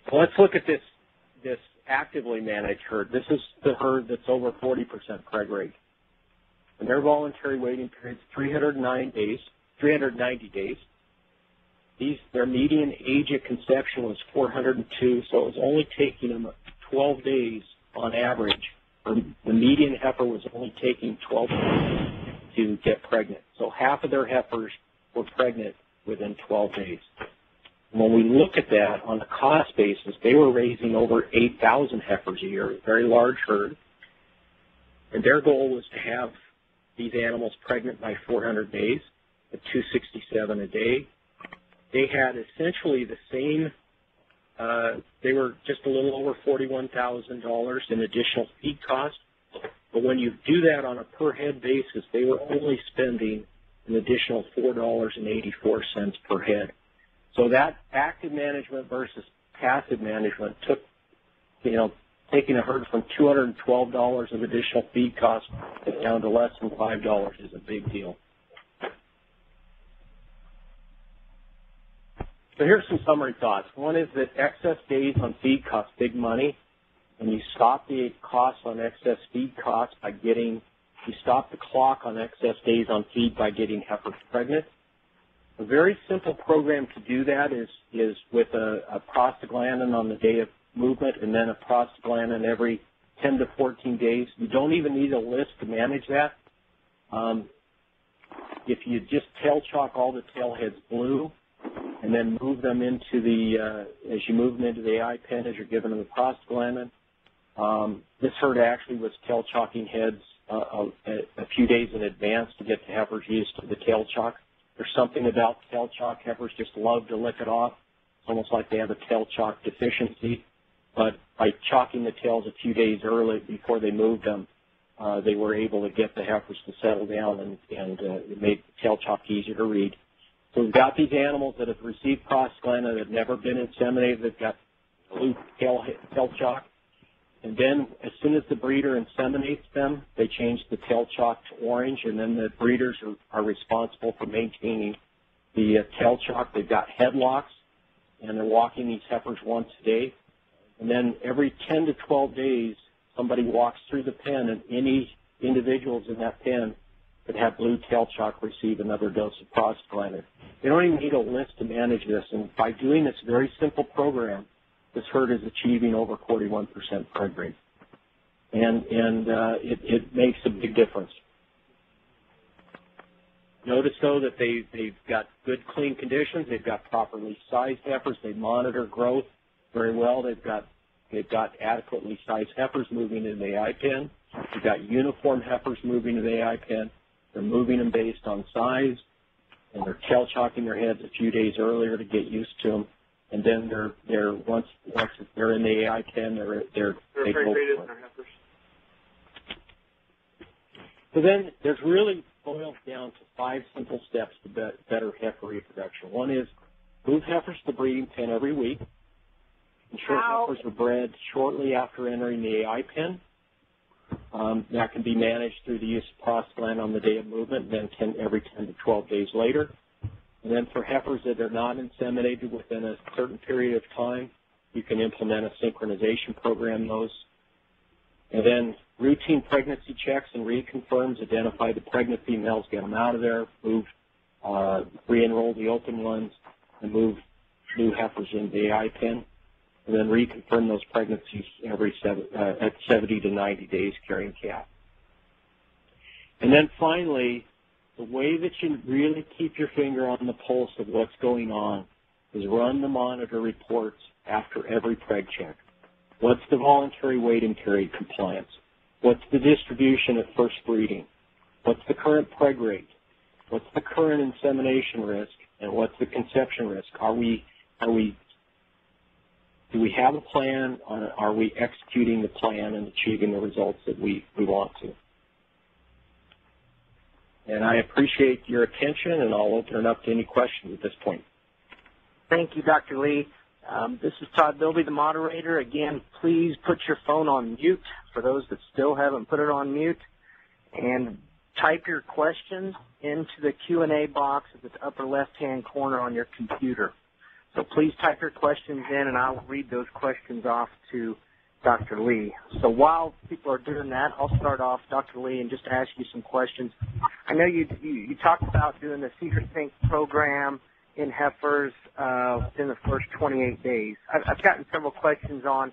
So let's look at this actively managed herd. This is the herd that's over 40% preg rate. And their voluntary waiting period is 390 days. Their median age of conception was 402, so it was only taking them 12 days on average. The median heifer was only taking 12 days to get pregnant. So half of their heifers were pregnant within 12 days. And when we look at that on a cost basis, they were raising over 8,000 heifers a year, a very large herd. And their goal was to have these animals pregnant by 400 days at $267 a day. They had essentially the same, they were just a little over $41,000 in additional feed cost. But when you do that on a per head basis, they were only spending an additional $4.84 per head. So that active management versus passive management took, taking a herd from $212 of additional feed cost down to less than $5 is a big deal. So here's some summary thoughts. One is that excess days on feed costs big money, and you stop the costs on excess feed costs by you stop the clock on excess days on feed by getting heifers pregnant. A very simple program to do that is with a prostaglandin on the day of movement and then a prostaglandin every 10 to 14 days. You don't even need a list to manage that. If you just tail chalk all the tail heads blue, and then move them into as you move them into the AI pen as you're giving them the prostaglandin. This herd actually was tail chalking heads a few days in advance to get the heifers used to the tail chalk. There's something about tail chalk. Heifers just love to lick it off. It's almost like they have a tail chalk deficiency. But by chalking the tails a few days early before they moved them, they were able to get the heifers to settle down, and it made tail chalk easier to read. So we've got these animals that have received prostaglandin that have never been inseminated. They've got blue tail chalk. And then as soon as the breeder inseminates them, they change the tail chalk to orange, and then the breeders are responsible for maintaining the tail chalk. They've got headlocks, and they're walking these heifers once a day. And then every 10 to 12 days, somebody walks through the pen, and any individuals in that pen that have blue tail chalk receive another dose of prostaglandin. They don't even need a list to manage this, and by doing this very simple program, this herd is achieving over 41% preg rate, and it makes a big difference. Notice, though, that they've got good, clean conditions. They've got properly sized heifers. They monitor growth very well. They've got adequately sized heifers moving in the AI pen. They've got uniform heifers moving in the AI pen. They're moving them based on size, and they're tail chalking their heads a few days earlier to get used to them. And then once they're in the AI pen, they go for it. So then there's really boils down to 5 simple steps to better heifer reproduction. One is move heifers to the breeding pen every week. Ensure heifers are bred shortly after entering the AI pen. That can be managed through the use of prostaglandin on the day of movement, then every 10 to 12 days later. And then for heifers that are not inseminated within a certain period of time, you can implement a synchronization program those. And then routine pregnancy checks and reconfirms, identify the pregnant females, get them out of there, move, re-enroll the open ones, and move new heifers into the AI pen, and then reconfirm those pregnancies at 70 to 90 days carrying calf. And then finally, the way that you really keep your finger on the pulse of what's going on is run the monitor reports after every preg check. What's the voluntary weight and carry compliance? What's the distribution at first breeding? What's the current preg rate? What's the current insemination risk? And what's the conception risk? Do we have a plan? Are we executing the plan and achieving the results that we want to? And I appreciate your attention, and I'll open it up to any questions at this point. Thank you, Dr. Lee. This is Todd Bilby, the moderator. Again, please put your phone on mute for those that still haven't put it on mute, and type your questions into the Q&A box at the upper left-hand corner on your computer. So please type your questions in, and I'll read those questions off to Dr. Lee. So while people are doing that, I'll start off, Dr. Lee, and just ask you some questions. I know you talked about doing the Cedar Sync program in heifers within the first 28 days. I've gotten several questions on,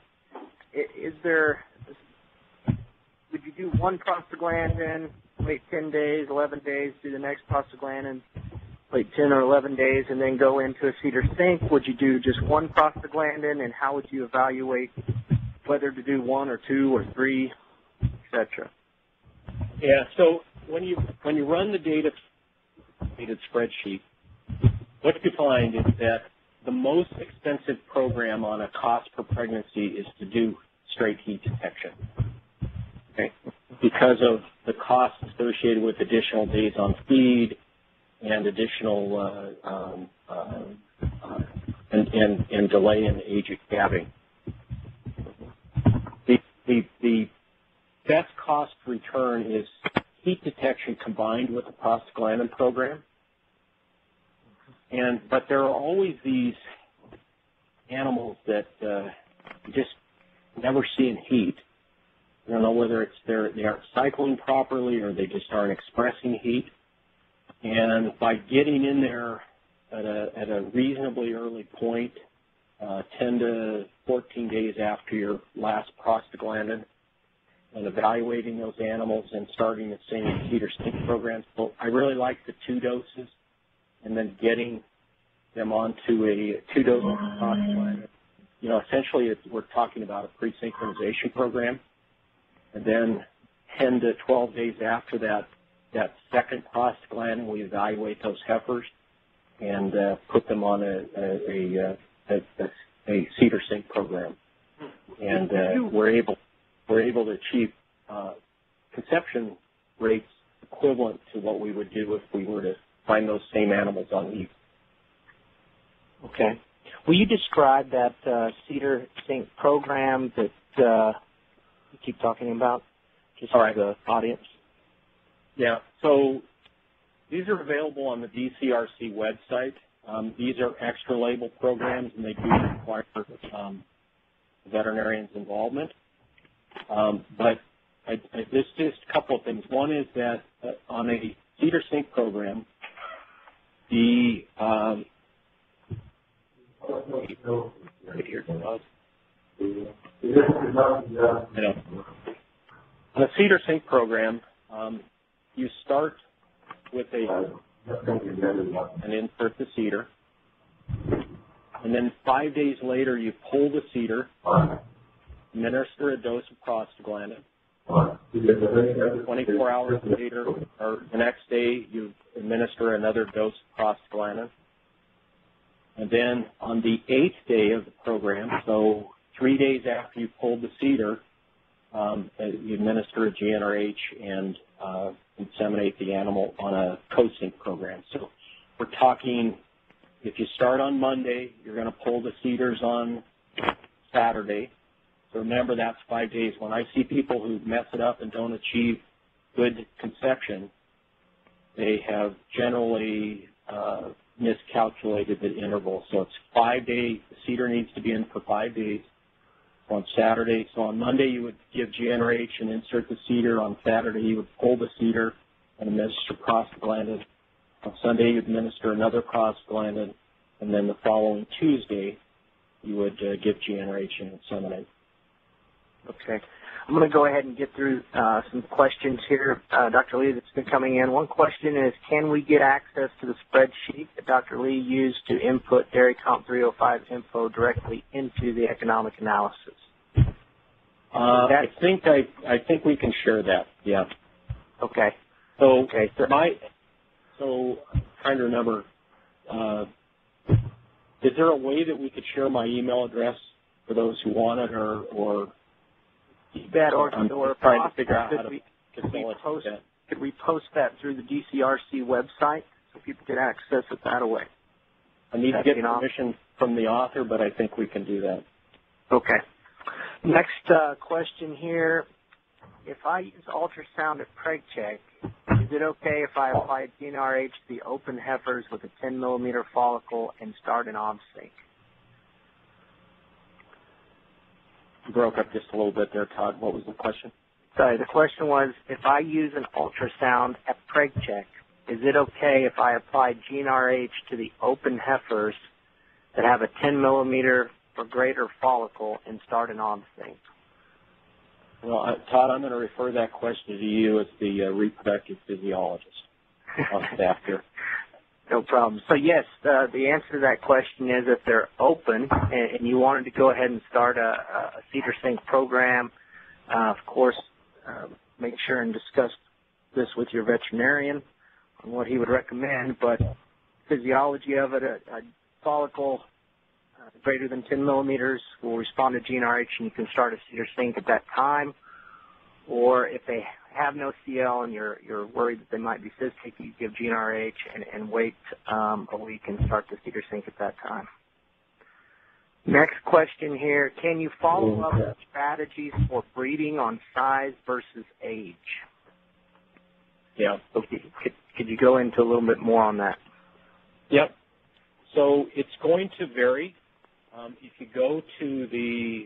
would you do one prostaglandin, wait 10 days, 11 days, do the next prostaglandin, wait 10 or 11 days, and then go into a Cedar Sync? Would you do just one prostaglandin, and how would you evaluate whether to do 1 or 2 or 3, etc.? Yeah, so when you run the data spreadsheet, what you find is that the most expensive program on a cost per pregnancy is to do straight heat detection, okay? Because of the cost associated with additional days on feed and additional and delay in age of calving. The best cost return is heat detection combined with a prostaglandin program. But there are always these animals that you just never see in heat. I don't know whether it's they aren't cycling properly or they just aren't expressing heat. And by getting in there at a reasonably early point, 10 to 14 days after your last prostaglandin, and evaluating those animals and starting the same Cedar Sync program. So I really like the 2 doses, and then getting them onto a 2-dose prostaglandin. You know, essentially we're talking about a pre-synchronization program, and then 10 to 12 days after that second prostaglandin, we evaluate those heifers and put them on a Cedar Sync program, and we're able to achieve conception rates equivalent to what we would do if we were to find those same animals on heat. Okay. Will you describe that Cedar Sync program that you keep talking about, just for the audience? Yeah. So these are available on the DCRC website. These are extra label programs, and they do require veterinarians' involvement. But there's just a couple of things. One is that on a Cedar Sync program, the right here. On a Cedar Sync program, you start with and insert the cedar, and then 5 days later you pull the cedar, administer a dose of prostaglandin. 24 hours later, or the next day, you administer another dose of prostaglandin. And then on the 8th day of the program, so 3 days after you pulled the cedar, you administer a GnRH and inseminate the animal on a co-sync program. So we're talking, if you start on Monday, you're going to pull the CEDARs on Saturday. So remember, that's 5 days. When I see people who mess it up and don't achieve good conception, they have generally miscalculated the interval. So it's 5 days. The CEDAR needs to be in for 5 days on Saturday. So on Monday, you would give GnRH and insert the CEDAR. On Saturday, you would pull the CEDAR and administer prostaglandin. On Sunday, you'd administer another prostaglandin. And then the following Tuesday, you would give GnRH and inseminate. Okay. I'm going to go ahead and get through some questions here, Dr. Lee, that's been coming in. One question is, can we get access to the spreadsheet that Dr. Lee used to input Dairy Comp 305 info directly into the economic analysis? I think we can share that. Yeah. Okay. So I'm trying to remember. Is there a way that we could share my email address for those who want it, or that, or I'm trying to figure out how to could we post that through the DCRC website so people could access it that way? I need to get permission from the author, but I think we can do that. Okay. Next question here. If I use ultrasound at preg check, is it okay if I apply GnRH to the open heifers with a 10-millimeter follicle and start an OBSync? You broke up just a little bit there, Todd. What was the question? Sorry, the question was, if I use an ultrasound at preg check, is it okay if I apply GnRH to the open heifers that have a 10-millimeter or greater follicle and start an OBSync? Well, Todd, I'm going to refer that question to you as the reproductive physiologist on staff here. No problem. So, yes, the answer to that question is if they're open and you wanted to go ahead and start a CEDAR Sync program, of course, make sure and discuss this with your veterinarian on what he would recommend, but physiology of it, a follicle greater than 10 millimeters will respond to GnRH and you can start a CEDAR Sync at that time. Or if they have no CL and you're worried that they might be cystic, you give GnRH and wait a week and start the CEDAR Sync at that time. Next question here, can you follow up with strategies for breeding on size versus age? Yeah. So could you go into a little bit more on that? Yep. So it's going to vary. If you go to the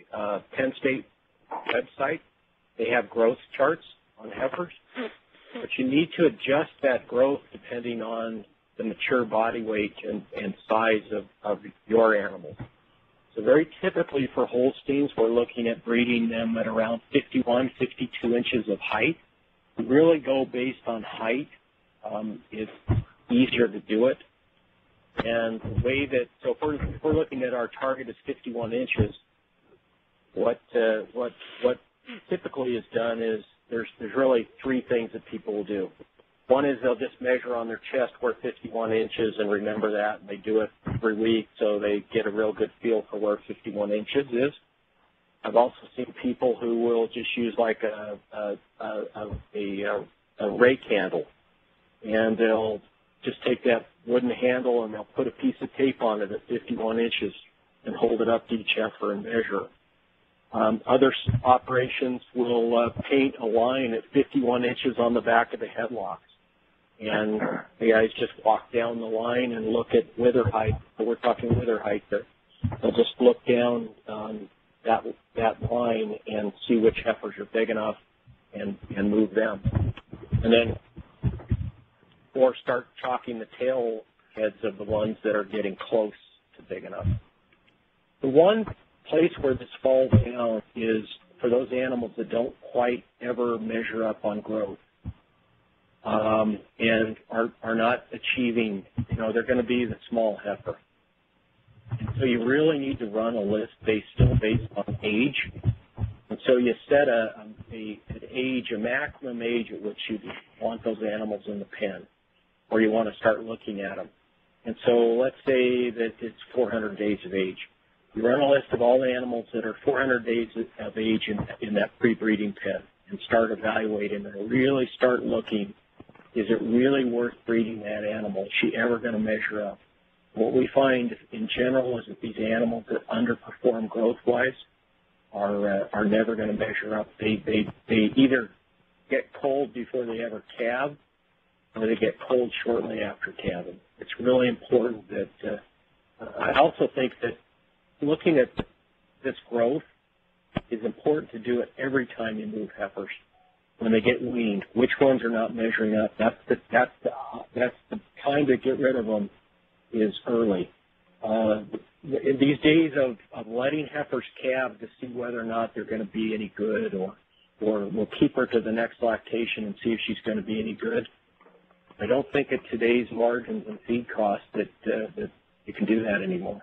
Penn State website, they have growth charts on heifers, but you need to adjust that growth depending on the mature body weight and size of your animals. So very typically for Holsteins, we're looking at breeding them at around 51, 52 inches of height. We really go based on height. It's easier to do it. And the way that, so if we're looking at our target is 51 inches, what typically is done is there's really three things that people will do. One is they'll just measure on their chest where 51 inches and remember that, and they do it every week so they get a real good feel for where 51 inches is. I've also seen people who will just use like a rake handle, and they'll just take that wooden handle and they'll put a piece of tape on it at 51 inches and hold it up to each heifer and measure. Other operations will paint a line at 51 inches on the back of the headlocks. And the guys just walk down the line and look at wither height. So we're talking wither height there. They'll just look down that line and see which heifers are big enough and move them. And then, or start chalking the tail heads of the ones that are getting close to big enough. The one place where this falls down is for those animals that don't quite ever measure up on growth and are not achieving, they're going to be the small heifer. And so you really need to run a list based on age. And so you set an age, a maximum age at which you want those animals in the pen, or you want to start looking at them. And so let's say that it's 400 days of age. You run a list of all the animals that are 400 days of age in that pre-breeding pen and start evaluating and really start looking, is it really worth breeding that animal? Is she ever going to measure up? What we find in general is that these animals that underperform growth-wise are never going to measure up. They either get cold before they ever calve, or they get cold shortly after calving. It's really important that I also think that looking at this growth is important to do it every time you move heifers. When they get weaned, which ones are not measuring up? That's the time to get rid of them is early. These days of letting heifers calve to see whether or not they're going to be any good, or we'll keep her to the next lactation and see if she's going to be any good. I don't think at today's margins and feed costs that you can do that anymore.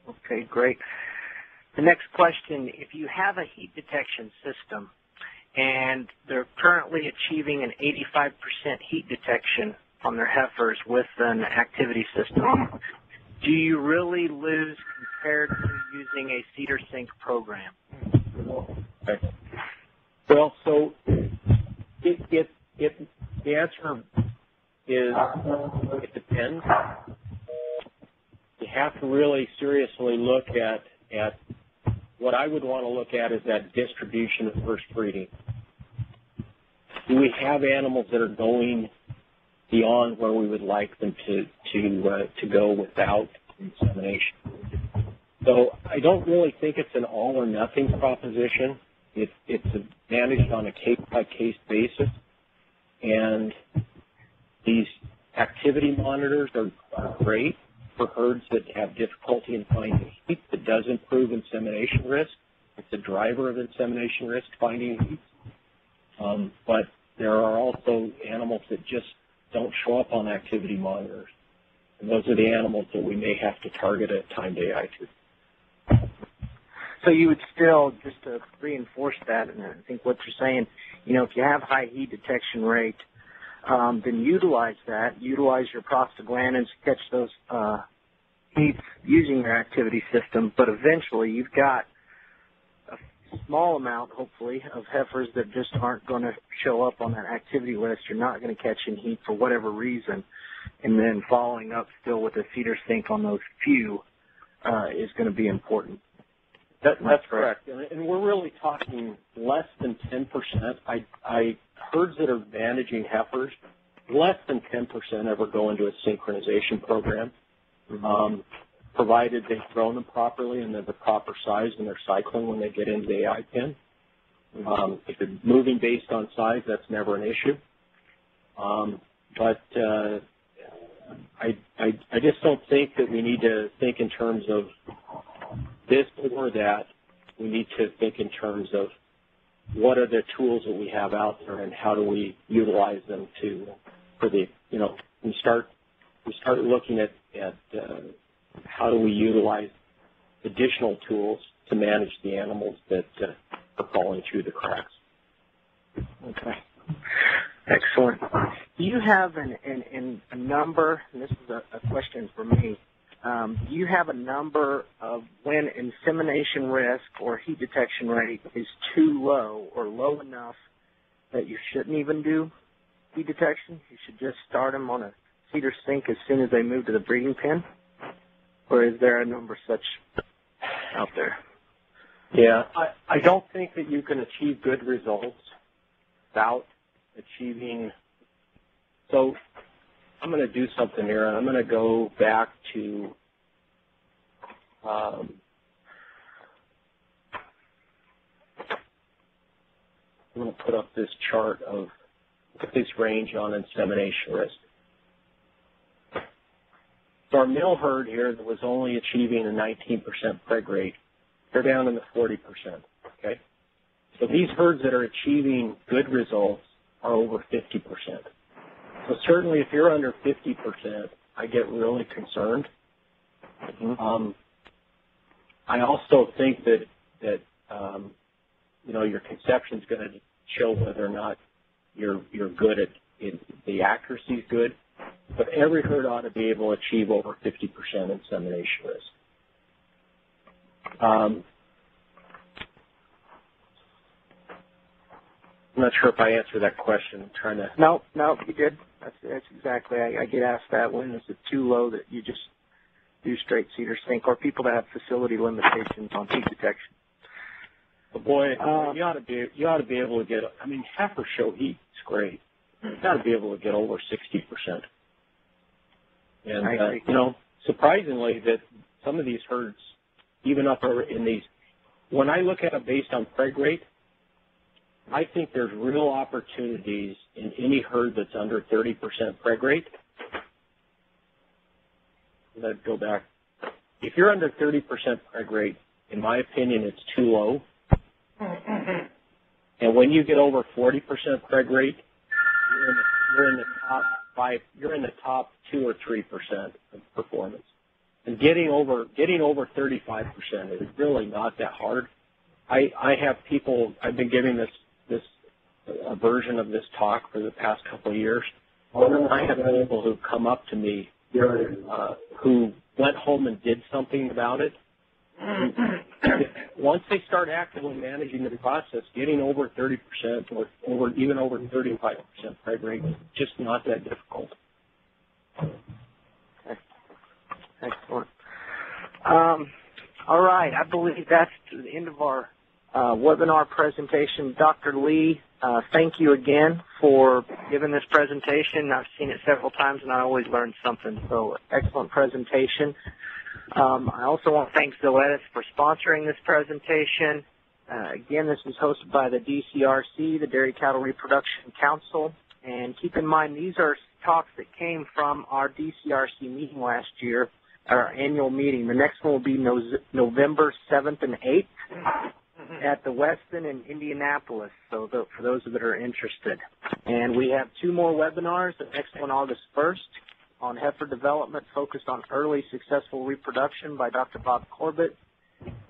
Okay, great. The next question, if you have a heat detection system and they're currently achieving an 85% heat detection on their heifers with an activity system, do you really lose compared to using a cedar sync program? Okay. Well, so the answer is it depends. You have to really seriously look at what I would want to look at is that distribution of first breeding. Do we have animals that are going beyond where we would like them to go without insemination? So I don't really think it's an all or nothing proposition. It's managed on a case-by-case basis, and these activity monitors are great for herds that have difficulty in finding heat. That does improve insemination risk. It's a driver of insemination risk, finding heat. But there are also animals that just don't show up on activity monitors. And those are the animals that we may have to target a timed AI to. So you would still, just to reinforce that, and I think what you're saying, if you have high heat detection rate, then utilize that. Utilize your prostaglandins to catch those heats using your activity system. But eventually you've got a small amount, hopefully, of heifers that just aren't going to show up on that activity list. You're not going to catch in heat for whatever reason. And then following up still with a cedar sync on those few is going to be important. That's correct. And we're really talking less than 10%. Herds that are managing heifers, less than 10% ever go into a synchronization program, provided they've grown them properly and they're the proper size and they're cycling when they get into the AI pen. If they're moving based on size, that's never an issue. But I just don't think that we need to think in terms of this or that. We need to think in terms of what are the tools that we have out there and how do we utilize them we start looking at how do we utilize additional tools to manage the animals that are falling through the cracks. Okay. Excellent. Do you have a number, and this is a question for me, do you have a number of when insemination risk or heat detection rate is too low or low enough that you shouldn't even do heat detection? You should just start them on a cedar sync as soon as they move to the breeding pen? Or is there a number such out there? Yeah, I don't think that you can achieve good results without achieving. So I'm going to do something here, and I'm going to go back to I'm going to put up this chart of this range on insemination risk. So our male herd here that was only achieving a 19% preg rate, they're down in the 40%, okay? So these herds that are achieving good results are over 50%. So certainly if you're under 50%, I get really concerned. I also think that your conception is going to show whether or not you're good at the accuracy is good, but every herd ought to be able to achieve over 50% insemination risk. I'm not sure if I answered that question. I'm trying to. No, you did. That's exactly. I get asked that when is it too low that you just do straight cedar sink, or people that have facility limitations on heat detection. But boy, you ought to be able to get. I mean, heifer show heat is great. You got to be able to get over 60%. And you know, surprisingly, that some of these herds, even up in these, when I look at it based on preg rate, I think there's real opportunities in any herd that's under 30% preg rate. Let's go back. If you're under 30% preg rate, in my opinion, it's too low. And when you get over 40% preg rate, you're in the top 5. You're in the top 2 or 3% of performance. And getting over 35% is really not that hard. I have people. I've been giving a version of this talk for the past couple of years. I have people who come up to me who went home and did something about it. Once they start actively managing the process, getting over 30% or even over 35% preg rate is just not that difficult. Okay. Excellent. All right. I believe that's the end of our webinar presentation. Dr. Lee, thank you again for giving this presentation. I've seen it several times, and I always learn something. So excellent presentation. I also want to thank Zoetis for sponsoring this presentation. Again, this is hosted by the DCRC, the Dairy Cattle Reproduction Council. And keep in mind, these are talks that came from our DCRC meeting last year, our annual meeting. The next one will be November 7th and 8th at the Westin in Indianapolis, so for those that are interested. And we have 2 more webinars, the next one August 1st on heifer development focused on early successful reproduction by Dr. Bob Corbett.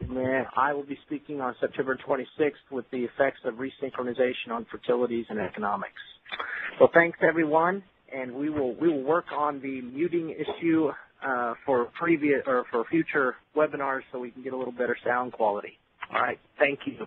And then I will be speaking on September 26th with the effects of resynchronization on fertilities and economics. So thanks everyone, and we will work on the muting issue for future webinars so we can get a little better sound quality. All right, thank you.